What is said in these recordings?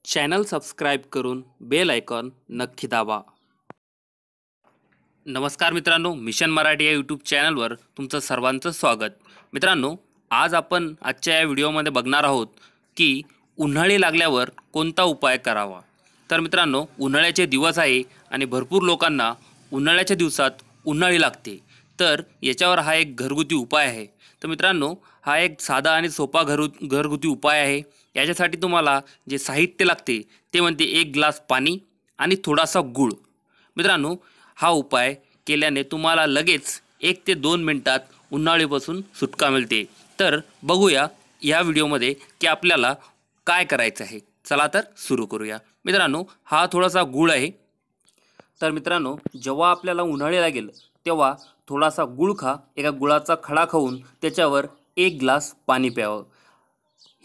Channel subscribe करून bell icon नक्की दाबा। नमस्कार मित्रांनो, मिशन मराठी या यूट्यूब चॅनलवर तुमचं सर्वांचं स्वागत। मित्रांनो, आज आपण आजच्या या व्हिडिओमध्ये बघणार आहोत की उन्हाळी लागल्यावर कोणता उपाय करावा। तर मित्रांनो, उन्हाळ्याचे दिवस आहे आणि भरपूर लोकांना उन्हाळ्याच्या दिवसात उन्हाळी लागते। तर याच्यावर हा एक घरगुती उपाय आहे। तर मित्रांनो, हा एक साधा आणि सोपा घरगुती उपाय आहे। याच्यासाठी तुम्हाला जे साहित्य लागते ते म्हणजे 1 ग्लास पाणी आणि थोडासा गूळ। मित्रांनो, हा उपाय केल्याने तुम्हाला लगेच 1 ते 2 मिनिटात उन्हाळीपासून सुटका मिळते। तर बघूया या व्हिडिओमध्ये की आपल्याला काय करायचं आहे। चला तर सुरू करूया। मित्रांनो, हा थोडासा गूळ आहे। तर मित्रांनो, जेव्हा आपल्याला उन्हाळी लागेल तेव्हा थोडासा गूळ खा, एका गुळाचा खडा खाऊन त्याच्यावर 1 ग्लास पाणी प्यावं।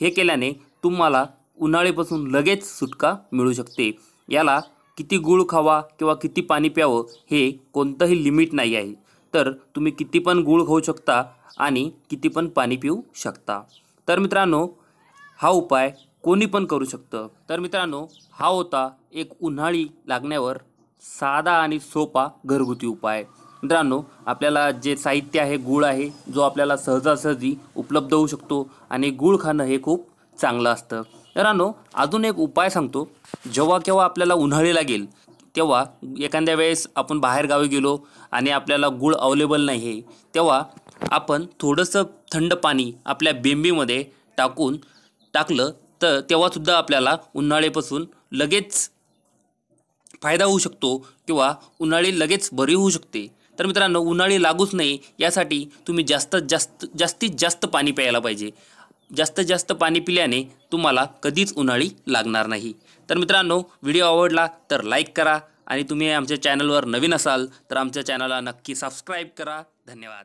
हे केल्याने तुम्हाला उन्हाळीपासून लगेच सुटका मिळू शकते। याला किती गूळ खावा किंवा किती पाणी प्यावं हे कोणतंही लिमिट नाही आहे। तर तुम्ही किती पण गूळ खाऊ शकता आणि किती पण पाणी पिऊ शकता। तर मित्रांनो, हा उपाय कोणी पण करू शकतं। तर मित्रांनो, हा होता एक उन्हाळी लागण्यावर साधा आणि सोपा घरगुती उपाय। मित्रांनो, आपल्याला जे साहित्य आहे गूळ आहे, जो आपल्याला सहजासहजी उपलब्ध होऊ शकतो आणि गूळ खाणं हे खूप चांगलं असतं। मित्रांनो, अजून एक उपाय सांगतो। जेव्हा केव्हा आपल्याला उन्हाळी लागेल तेव्हा एखाद्या वेळेस आपण बाहेर गावी गेलो आणि आपल्याला गूळ अवेलेबल नाही आहे, तेव्हा आपण थोडंसं थंड पाणी आपल्या बेंबीमध्ये टाकलं तर तेव्हासुद्धा आपल्याला उन्हाळीपासून लगेच फायदा होऊ शकतो किंवा उन्हाळी लगेच बरी होऊ शकते। तर मित्रांनो, उन्हाळी लागूच नाही यासाठी तुम्ही जास्तीत जास्त पाणी प्यायला पाहिजे। जास्तीत जास्त पाणी पिल्याने तुम्हाला कधीच उन्हाळी लागणार नाही। तर मित्रांनो, व्हिडिओ आवडला तर लाईक करा आणि तुम्ही आमच्या चॅनलवर नवीन असाल तर आमच्या चॅनलला नक्की सबस्क्राईब करा। धन्यवाद।